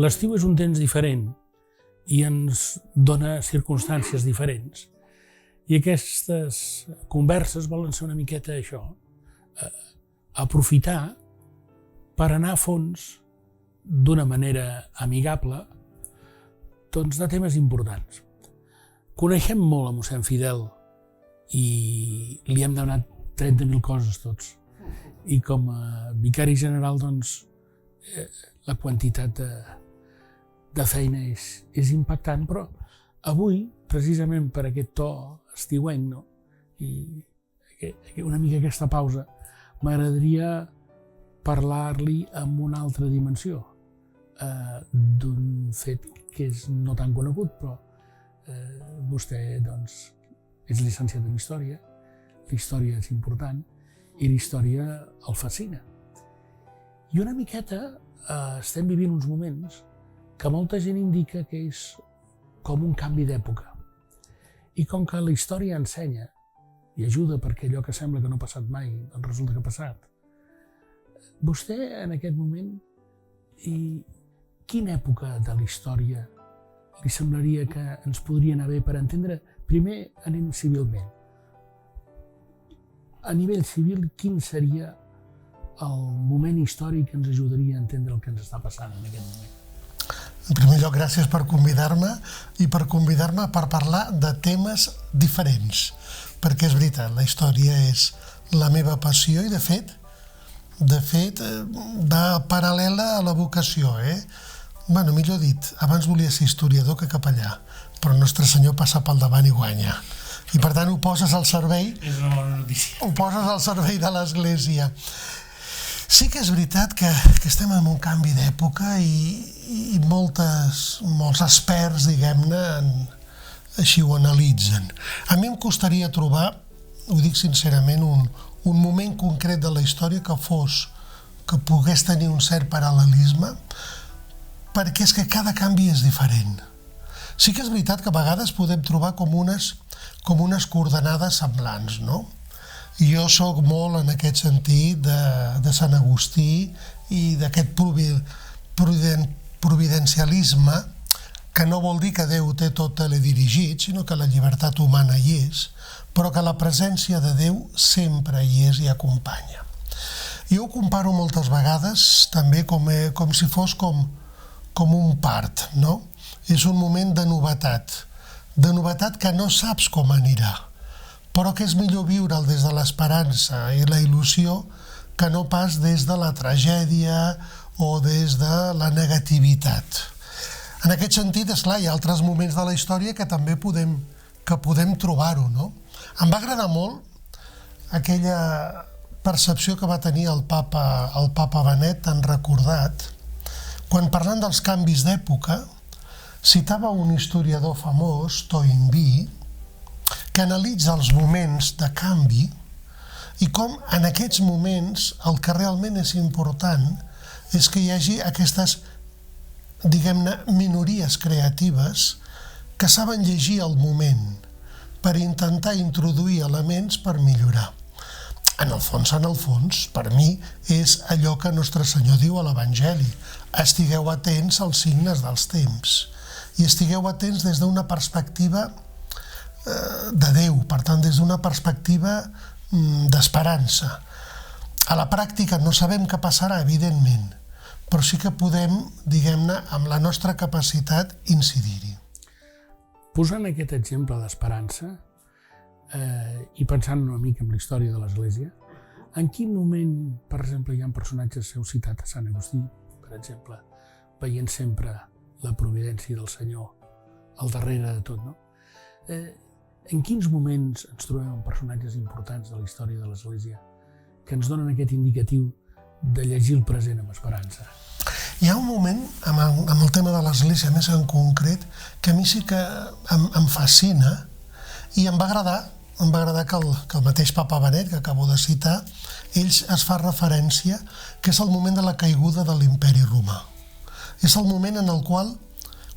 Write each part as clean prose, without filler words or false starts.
L'estiu és un temps diferent i ens dona circumstàncies diferents. I aquestes converses volen ser una miqueta això, aprofitar per anar a fons d'una manera amigable doncs de temes importants. Coneixem molt a mossèn Fidel i li hem demanat 30.000 coses tots. I com a vicari general, doncs, la quantitat de feina és impactant, però avui, precisament per aquest to estiuenc, no? I una mica aquesta pausa, m'agradaria parlar-li amb una altra dimensió, d'un fet que és no tan conegut, però vostè doncs, és llicenciat en Història, la història és important i la història el fascina. I una miqueta estem vivint uns moments que molta gent indica que és com un canvi d'època. I com que la història ensenya i ajuda perquè allò que sembla que no ha passat mai, doncs resulta que ha passat. Vostè, en aquest moment, quina època de la història li semblaria que ens podria anar bé per entendre? Primer anem civilment. A nivell civil, quin seria el moment històric que ens ajudaria a entendre el que ens està passant en aquest moment? En primer lloc, gràcies per convidar-me i per convidar-me per parlar de temes diferents, perquè és veritat, la història és la meva passió i de fet va paral·lela a la vocació, Bueno, millor dit, abans volia ser historiador que capellà, però el Nostre Senyor passa pel davant i guanya. I per tant ho poses al servei. És una bona notícia. Ho poses al servei de l'Església. Sí que és veritat que estem en un canvi d'època i molts experts, diguem-ne, així ho analitzen. A mi em costaria trobar, ho dic sincerament, un moment concret de la història que pogués tenir un cert paral·lelisme, perquè és que cada canvi és diferent. Sí que és veritat que a vegades podem trobar com unes coordenades semblants, no? Jo soc molt en aquest sentit de Sant Agustí i d'aquest providencialisme, que no vol dir que Déu té tot teledirigit, sinó que la llibertat humana hi és, però que la presència de Déu sempre hi és i acompanya. Jo ho comparo moltes vegades també com si fos com un part, no? És un moment de novetat que no saps com anirà, però que és millor viure'l des de l'esperança i la il·lusió que no pas des de la tragèdia o des de la negativitat. En aquest sentit, esclar, hi ha altres moments de la història que també podem trobar-ho, no? Em va agradar molt aquella percepció que va tenir el papa Benet, tan recordat, quan parlant dels canvis d'època, citava un historiador famós, Toynbee, que analitza els moments de canvi i com en aquests moments el que realment és important és que hi hagi aquestes, diguem-ne, minories creatives que saben llegir el moment per intentar introduir elements per millorar. En el fons, per mi, és allò que Nostre Senyor diu a l'Evangeli. Estigueu atents als signes dels temps i estigueu atents des d'una perspectiva de Déu, per tant, des d'una perspectiva d'esperança. A la pràctica no sabem què passarà, evidentment, però sí que podem, diguem-ne, amb la nostra capacitat, incidir-hi. Posant aquest exemple d'esperança i pensant una mica en la història de l'Església, en quin moment, per exemple, hi ha personatges que heu citat a Sant Agustí, per exemple, veient sempre la providència del Senyor al darrere de tot, no? En quins moments ens trobem amb personatges importants de la història de l'Església que ens donen aquest indicatiu de llegir el present amb esperança? Hi ha un moment, amb el tema de l'Església més en concret, que a mi sí que em fascina i em va agradar que el mateix papa Benet, que acabo de citar, ell es fa referència que és el moment de la caiguda de l'Imperi Romà. És el moment en el qual,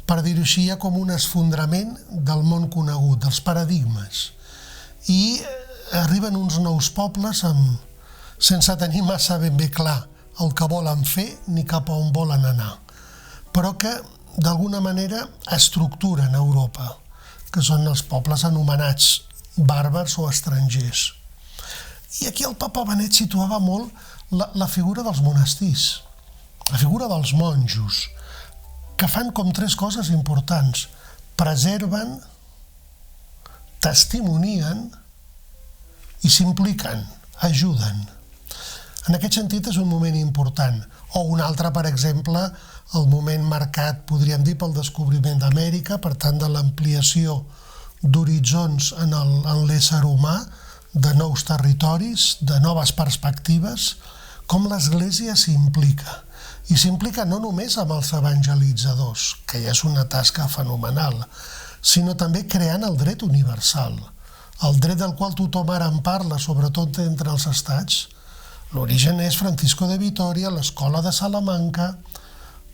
per dir-ho així, hi ha com un esfondrament del món conegut, dels paradigmes. I arriben uns nous pobles sense tenir massa ben bé clar el que volen fer ni cap a on volen anar. però que d'alguna manera estructuren Europa, que són els pobles anomenats bàrbars o estrangers. I aquí el papa Benet situava molt la figura dels monestirs, la figura dels monjos, que fan com tres coses importants: preserven, testimonien i s'impliquen, ajuden. En aquest sentit és un moment important. O un altre, per exemple, el moment marcat, podríem dir, pel descobriment d'Amèrica, per tant, de l'ampliació d'horitzons en l'ésser humà, de nous territoris, de noves perspectives, com l'Església s'implica. I s'implica no només amb els evangelitzadors, que ja és una tasca fenomenal, sinó també creant el dret universal, el dret del qual tothom ara en parla, sobretot entre els estats. L'origen és Francisco de Vitoria, l'escola de Salamanca,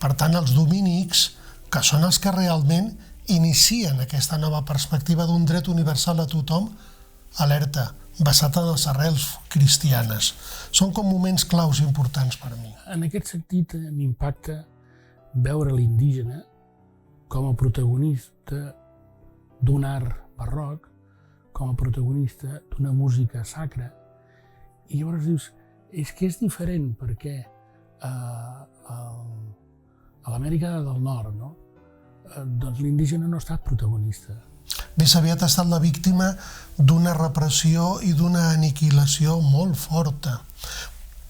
per tant els dominics, que són els que realment inicien aquesta nova perspectiva d'un dret universal a tothom, alerta, basat en les arrels cristianes. Són com moments claus importants per mi. En aquest sentit, m'impacta veure l'indígena com a protagonista d'un art barroc, com a protagonista d'una música sacra. I llavors dius, és que és diferent perquè a l'Amèrica del Nord, no? Doncs l'indígena no ha estat protagonista. Més aviat ha estat la víctima d'una repressió i d'una aniquilació molt forta,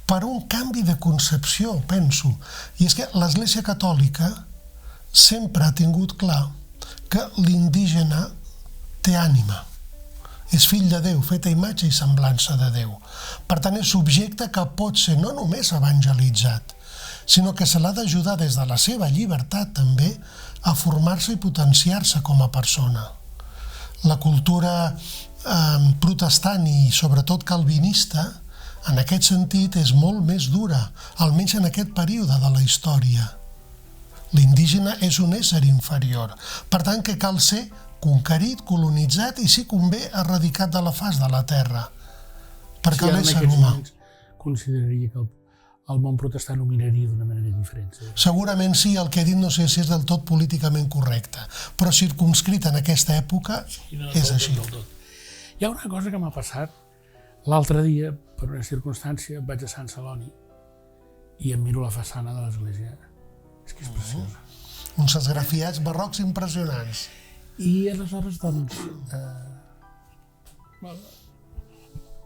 per un canvi de concepció, penso. I és que l'Església Catòlica sempre ha tingut clar que l'indígena té ànima. És fill de Déu, fet a imatge i semblança de Déu. Per tant, és subjecte que pot ser no només evangelitzat, sinó que se l'ha d'ajudar des de la seva llibertat també a formar-se i potenciar-se com a persona. La cultura protestant i sobretot calvinista, en aquest sentit, és molt més dura, almenys en aquest període de la història. L'indígena és un ésser inferior, per tant que cal ser conquerit, colonitzat i, si convé, erradicat de la faç de la terra, perquè l'ésser humà... Consideraria que el món protestant ho miraria d'una manera diferent. Segurament sí, el que he dit no sé si és del tot políticament correcte, però circumscrit en aquesta època és així. Hi ha una cosa que m'ha passat. L'altre dia, per una circumstància, vaig a Sant Celoni i em miro la façana de l'església. És que és preciosa. Uns esgrafiats barrocs impressionants. I aleshores, doncs,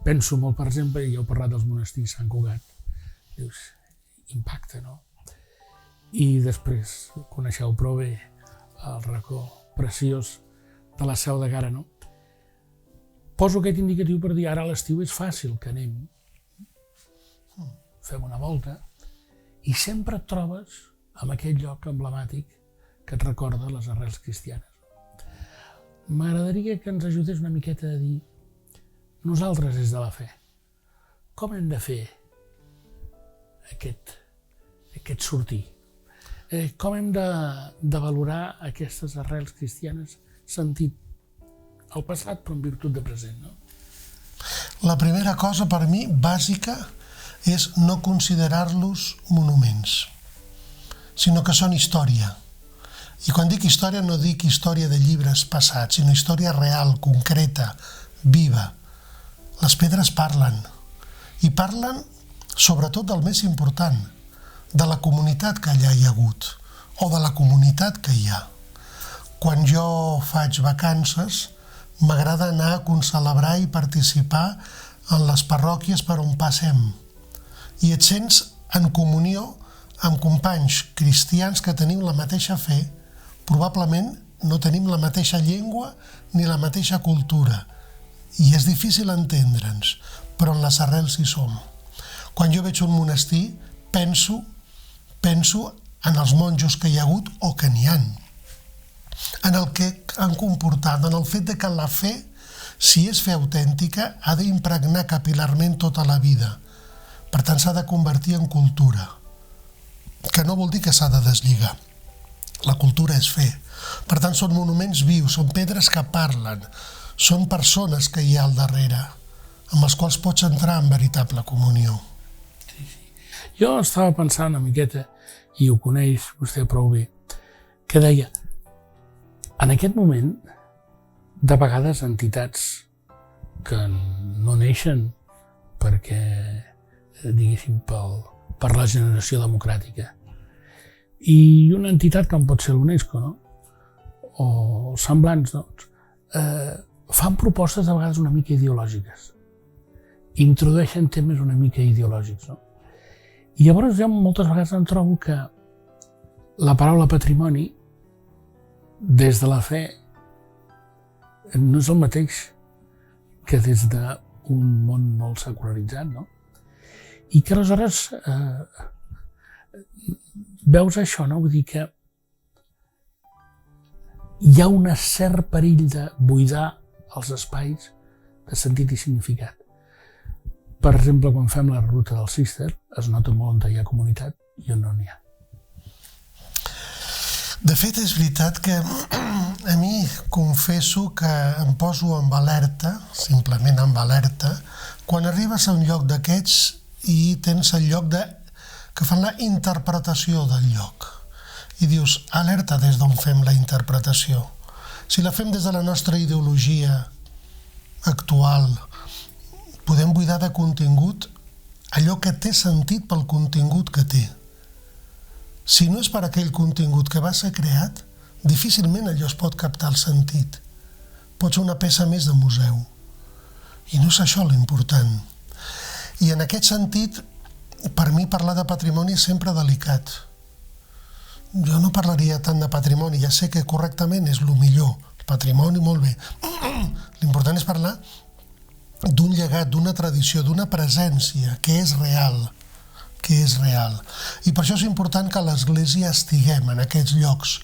penso molt, per exemple, i heu parlat dels monestirs Sant Cugat, dius, impacte, no? I després coneixeu prou bé el racó preciós de la Seu de Gara, no? Poso aquest indicatiu per dir, ara a l'estiu és fàcil que anem, fem una volta, i sempre et trobes en aquell lloc emblemàtic que et recorda les arrels cristianes. M'agradaria que ens ajudés una miqueta a dir, nosaltres des de la fe, com hem de fer aquest sortir? Com hem de valorar aquestes arrels cristianes sentit el passat però en virtut de present, no? La primera cosa per mi, bàsica, és no considerar-los monuments, sinó que són història. I quan dic història no dic història de llibres passats, sinó història real, concreta, viva. Les pedres parlen, i parlen sobretot del més important, de la comunitat que allà hi ha hagut, o de la comunitat que hi ha. Quan jo faig vacances, m'agrada anar a concelebrar i participar en les parròquies per on passem. I et sents en comunió amb companys cristians que tenim la mateixa fe, probablement no tenim la mateixa llengua ni la mateixa cultura, i és difícil entendre'ns, però en les arrels hi som. Quan jo veig un monestir, penso en els monjos que hi ha hagut o que n'hi ha, en el que han comportat, en el fet que la fe, si és fe autèntica, ha d'impregnar capil·larment tota la vida. Per tant, s'ha de convertir en cultura, que no vol dir que s'ha de deslligar. La cultura és fe. Per tant, són monuments vius, són pedres que parlen, són persones que hi ha al darrere, amb els quals pots entrar en veritable comunió. Jo estava pensant una miqueta, i ho coneix vostè prou bé, que deia, en aquest moment, de vegades entitats que no neixen perquè, diguéssim, per la generació democràtica, i una entitat com pot ser l'UNESCO, no? O semblants, doncs, fan propostes a vegades una mica ideològiques, introdueixen temes una mica ideològics, no? I llavors jo moltes vegades em trobo que la paraula patrimoni, des de la fe, no és el mateix que des d'un món molt secularitzat, no? I que aleshores veus això, no? Vull dir que hi ha un cert perill de buidar els espais de sentit i significat. Per exemple, quan fem la ruta del Cister, es nota molt on hi ha comunitat i on no n'hi ha. De fet, és veritat que a mi confesso que em poso amb alerta, simplement amb alerta, quan arribes a un lloc d'aquests i tens el lloc que fan la interpretació del lloc. I dius, alerta des d'on fem la interpretació. Si la fem des de la nostra ideologia actual, podem buidar de contingut allò que té sentit pel contingut que té. Si no és per aquell contingut que va ser creat, difícilment allò es pot captar el sentit. Pot ser una peça més de museu. I no és això l'important. I en aquest sentit, per mi parlar de patrimoni és sempre delicat. Jo no parlaria tant de patrimoni, ja sé que correctament és el millor. El patrimoni, molt bé. L'important és parlar d'un llegat, d'una tradició, d'una presència que és real, I per això és important que a l'Església estiguem en aquests llocs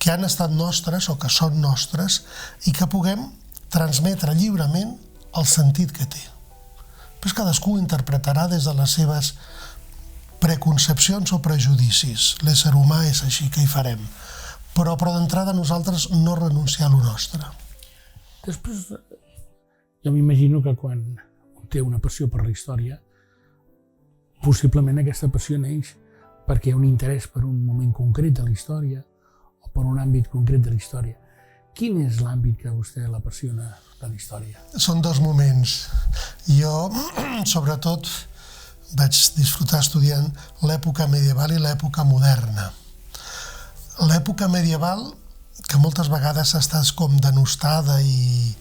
que han estat nostres o que són nostres i que puguem transmetre lliurement el sentit que té. Però cadascú ho interpretarà des de les seves preconcepcions o prejudicis. L'ésser humà és així, que hi farem. Però d'entrada nosaltres no renunciar a lo nostre. Després, jo m'imagino que quan té una passió per la història, possiblement aquesta passió neix perquè hi ha un interès per un moment concret de la història o per un àmbit concret de la història. Quin és l'àmbit que a vostè l'apassiona de la història? Són dos moments. Jo, sobretot, vaig disfrutar estudiant l'època medieval i l'època moderna. L'època medieval, que moltes vegades ha estat com denostada i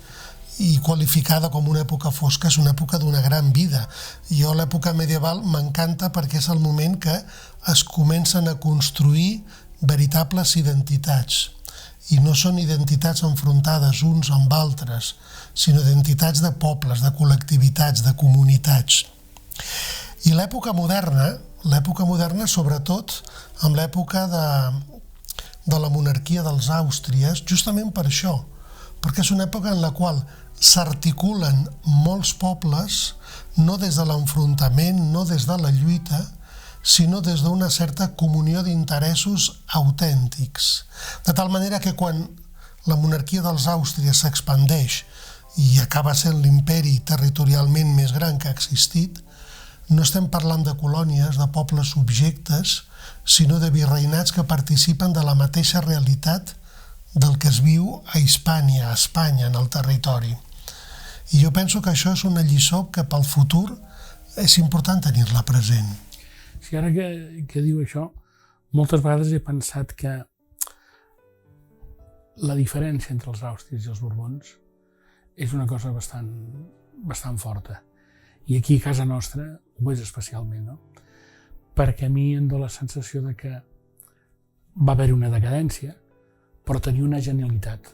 qualificada com una època fosca, és una època d'una gran vida. Jo l'època medieval m'encanta perquè és el moment que es comencen a construir veritables identitats. I no són identitats enfrontades uns amb altres, sinó identitats de pobles, de col·lectivitats, de comunitats. I l'època moderna sobretot amb l'època de la monarquia dels Àustries, justament per això, perquè és una època en la qual s'articulen molts pobles, no des de l'enfrontament, no des de la lluita, sinó des d'una certa comunió d'interessos autèntics. De tal manera que quan la monarquia dels Àustries s'expandeix i acaba sent l'imperi territorialment més gran que ha existit, no estem parlant de colònies, de pobles subjectes, sinó de virreinats que participen de la mateixa realitat del que es viu a Hispània, a Espanya, en el territori. I jo penso que això és una lliçó que pel futur és important tenir-la present. Si ara que diu això, moltes vegades he pensat que la diferència entre els àustries i els borbons és una cosa bastant forta. I aquí a casa nostra ho és especialment, no? Perquè a mi em dóna la sensació de que va haver una decadència, però tenia una genialitat,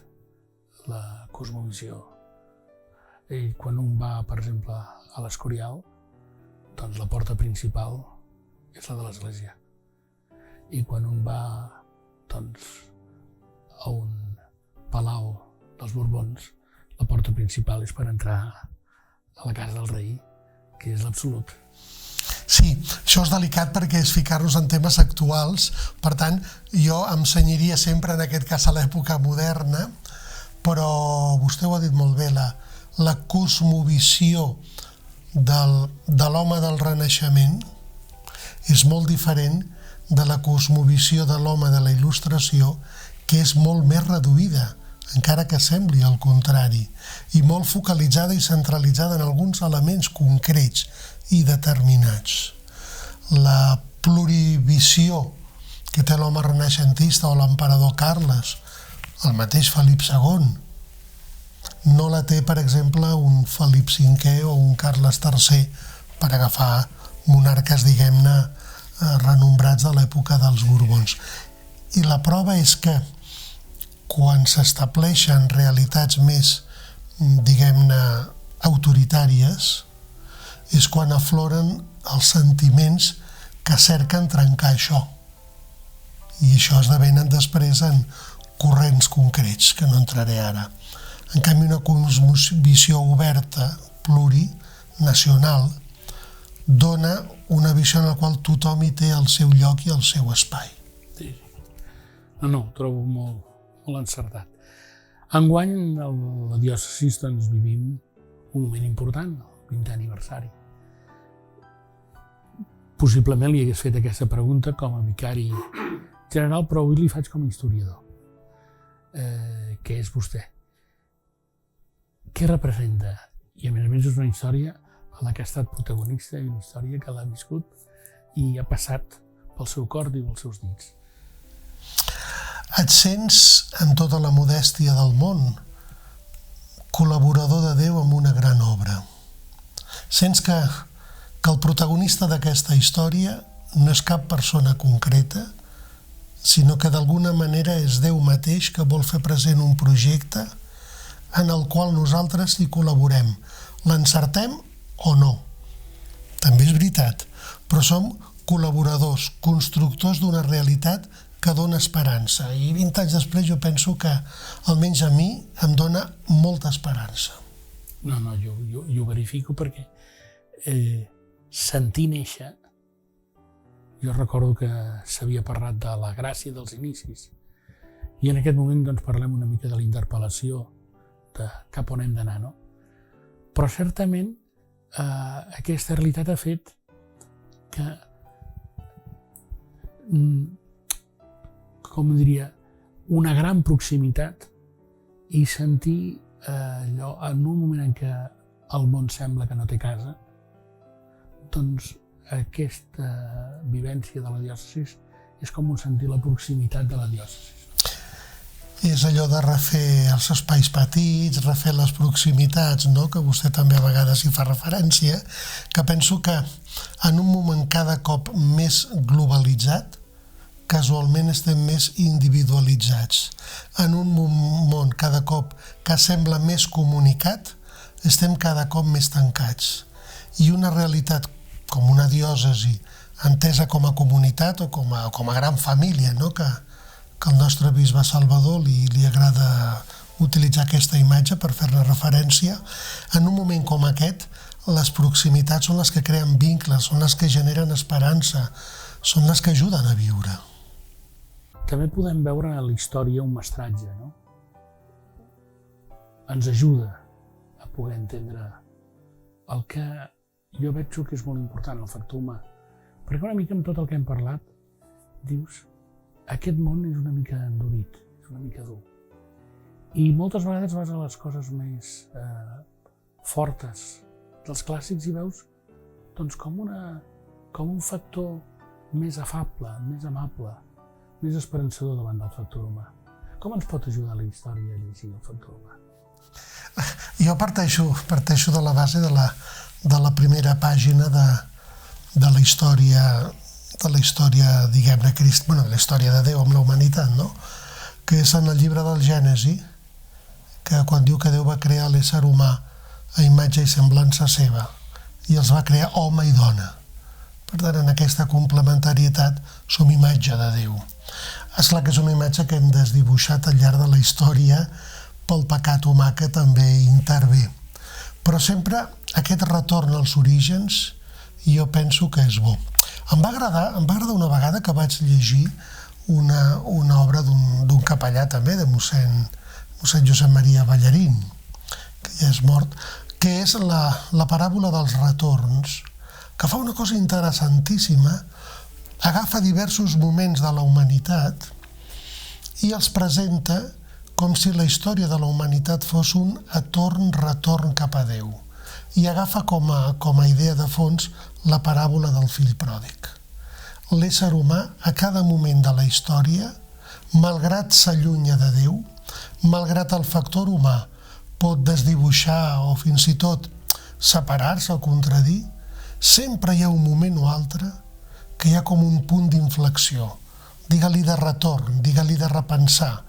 la cosmovisió. I quan un va, per exemple, a l'Escorial, doncs la porta principal és la de l'església. I quan un va, doncs, a un palau dels Borbons, la porta principal és per entrar a la casa del rei, que és l'absolut. Sí, això és delicat perquè és ficar-nos en temes actuals, per tant, jo em cenyiria sempre en aquest cas a l'època moderna, però vostè ho ha dit molt bé, la cosmovisió de l'home del Renaixement és molt diferent de la cosmovisió de l'home de la Il·lustració que és molt més reduïda, encara que sembli el contrari, i molt focalitzada i centralitzada en alguns elements concrets i determinats. La plurivisió que té l'home renaixentista o l'emperador Carles, el mateix Felip II, no la té, per exemple, un Felip V o un Carles III, per agafar monarques, diguem-ne, renombrats de l'època dels Borbons. I la prova és que quan s'estableixen realitats més, diguem-ne, autoritàries, és quan afloren els sentiments que cerquen trencar això. I això esdevenen després en corrents concrets, que no entraré ara. En canvi, una cosmovisió oberta, plurinacional, dona una visió en la qual tothom hi té el seu lloc i el seu espai. Sí. No, ho trobo molt encertat. Enguany, a la diòcesi doncs, vivim un moment important, el 20è aniversari. Possiblement li hagués fet aquesta pregunta com a vicari general, però avui li faig com a historiador. Què és vostè? Què representa? I a més és una història en la que ha estat protagonista, i una història que l'ha viscut i ha passat pel seu cor i pels seus dits. Et sents, en tota la modèstia del món, col·laborador de Déu amb una gran obra. Sents que el protagonista d'aquesta història no és cap persona concreta, sinó que d'alguna manera és Déu mateix que vol fer present un projecte en el qual nosaltres hi col·laborem. L'encertem o no? També és veritat, però som col·laboradors, constructors d'una realitat que dona esperança. I 20 anys després jo penso que, almenys a mi, em dona molta esperança. No, jo ho verifico perquè sentir néixer, jo recordo que s'havia parlat de la gràcia dels inicis i en aquest moment doncs, parlem una mica de la interpel·lació de cap on hem d'anar, no? Però certament aquesta realitat ha fet que, com diria, una gran proximitat i sentir allò en un moment en què el món sembla que no té casa, doncs aquesta vivència de la diòcesi és com un sentir la proximitat de la diòcesi. És allò de refer els espais petits, refer les proximitats, no? Que vostè també a vegades hi fa referència, que penso que en un moment cada cop més globalitzat, casualment estem més individualitzats. En un món cada cop que sembla més comunicat, estem cada cop més tancats. I una realitat com una diòcesi entesa com a comunitat o com a gran família, no? Que el nostre bisbe Salvador li agrada utilitzar aquesta imatge per fer-ne referència. En un moment com aquest, les proximitats són les que creen vincles, són les que generen esperança, són les que ajuden a viure. També podem veure a la història un mestratge, no? Ens ajuda a poder entendre el que jo veig que és molt important, el factor humà. Perquè una mica amb tot el que hem parlat, dius, aquest món és una mica endurit, és una mica dur. I moltes vegades vas a les coses més fortes dels clàssics i veus doncs, com un factor més afable, més amable, més esperançador davant del factor humà. Com ens pot ajudar la història a llegir el factor humà? Jo parteixo de la base de la primera pàgina de la història, diguem-ne, de la història de Déu amb la humanitat, no? Que és en el llibre del Gènesi, que quan diu que Déu va crear l'ésser humà a imatge i semblança seva, i els va crear home i dona. Per tant, en aquesta complementarietat som imatge de Déu. És clar que és una imatge que hem desdibuixat al llarg de la història pel pecat humà que també intervé. Però sempre aquest retorn als orígens jo penso que és bo. Em va agradar una vegada que vaig llegir una obra d'un capellà també, de mossèn Josep Maria Ballarín, que ja és mort, que és la paràbola dels retorns, que fa una cosa interessantíssima, agafa diversos moments de la humanitat i els presenta com si la història de la humanitat fos un retorn cap a Déu, i agafa com a idea de fons la paràbola del fill pròdig. L'ésser humà, a cada moment de la història, malgrat s'allunya de Déu, malgrat el factor humà pot desdibuixar o fins i tot separar-se o contradir, sempre hi ha un moment o altre que hi ha com un punt d'inflexió. Digue-li de retorn, digue-li de repensar,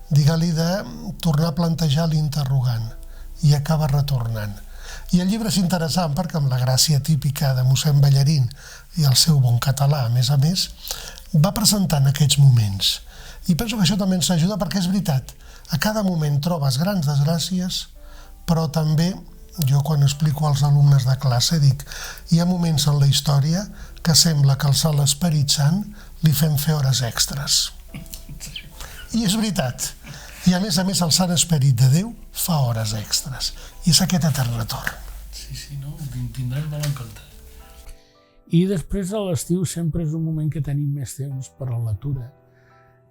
digue-li de tornar a plantejar l'interrogant, i acaba retornant. I el llibre és interessant perquè amb la gràcia típica de mossèn Ballarín i el seu bon català, a més, va presentant aquests moments. I penso que això també ens ajuda perquè és veritat, a cada moment trobes grans desgràcies, però també, jo quan explico als alumnes de classe dic, hi ha moments en la història que sembla que a l'Esperit Sant li fem fer hores extres. I és veritat. I a més el Sant Esperit de Déu fa hores extres. I és aquest etern retorn. Sí, no, ho tindrem molt en compte. I després a l'estiu sempre és un moment que tenim més temps per a la lectura.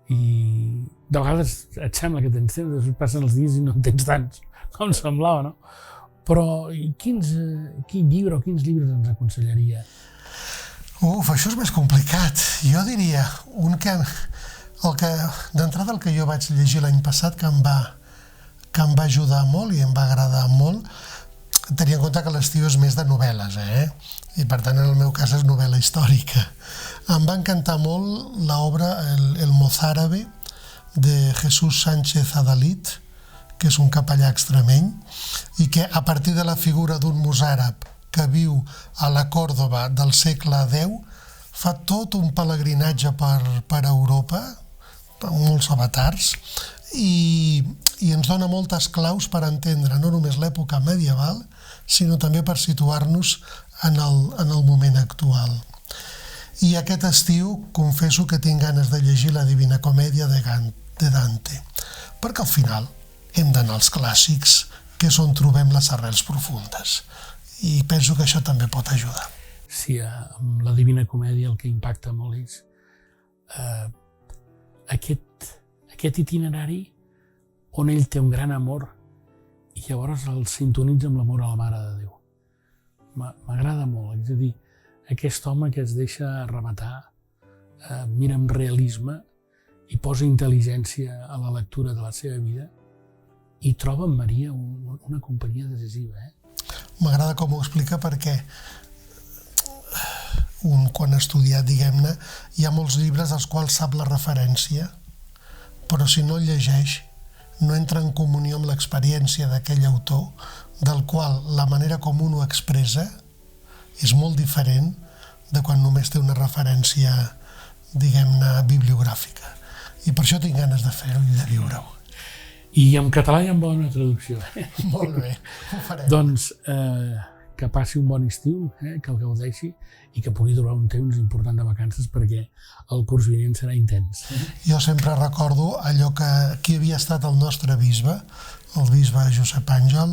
I de vegades et sembla que tens temps, després passen els dies i no en tens tants, com semblava, no? Però quin llibre o quins llibres ens aconsellaria? Això és més complicat. Jo diria d'entrada el que jo vaig llegir l'any passat que em va ajudar molt i em va agradar molt, tenint en compte que l'estiu és més de novel·les, i per tant en el meu cas és novel·la històrica. Em va encantar molt l'obra El Mozárabe de Jesús Sánchez Adalid, que és un capellà extremeny, i que a partir de la figura d'un mozàrab que viu a la Còrdova del segle X fa tot un pelegrinatge per Europa, molts avatars, i ens dona moltes claus per entendre no només l'època medieval, sinó també per situar-nos en el moment actual. I aquest estiu confesso que tinc ganes de llegir la Divina Comèdia de Dante, perquè al final hem d'anar als clàssics, que és on trobem les arrels profundes. I penso que això també pot ajudar. Sí, amb la Divina Comèdia el que impacta molt és aquest itinerari on ell té un gran amor i llavors el sintonitza amb l'amor a la Mare de Déu. M'agrada molt, és a dir, aquest home que es deixa arrematar, mira amb realisme i posa intel·ligència a la lectura de la seva vida i troba en Maria una companyia decisiva. M'agrada com ho explica perquè quan ha estudiat, diguem-ne, hi ha molts llibres als quals sap la referència, però si no el llegeix, no entra en comunió amb l'experiència d'aquell autor, del qual la manera com un ho expressa és molt diferent de quan només té una referència, diguem-ne, bibliogràfica. I per això tinc ganes de fer-ho i de viure-ho. I en català hi ha bona traducció. Molt bé, ho farem. Doncs que passi un bon estiu, que el gaudeixi i que pugui durar un temps important de vacances perquè el curs vinent serà intens. Jo sempre recordo allò que qui havia estat el nostre bisbe, el bisbe Josep Àngel,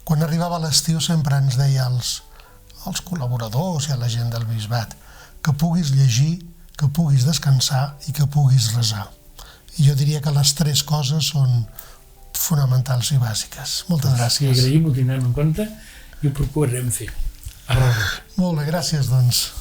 quan arribava l'estiu sempre ens deia als col·laboradors i a la gent del bisbat que puguis llegir, que puguis descansar i que puguis resar. I jo diria que les tres coses són fonamentals i bàsiques. Moltes gràcies. Sí, agraïm, ho tindrem en compte i ho procurarem fer. Molt bé, gràcies, doncs.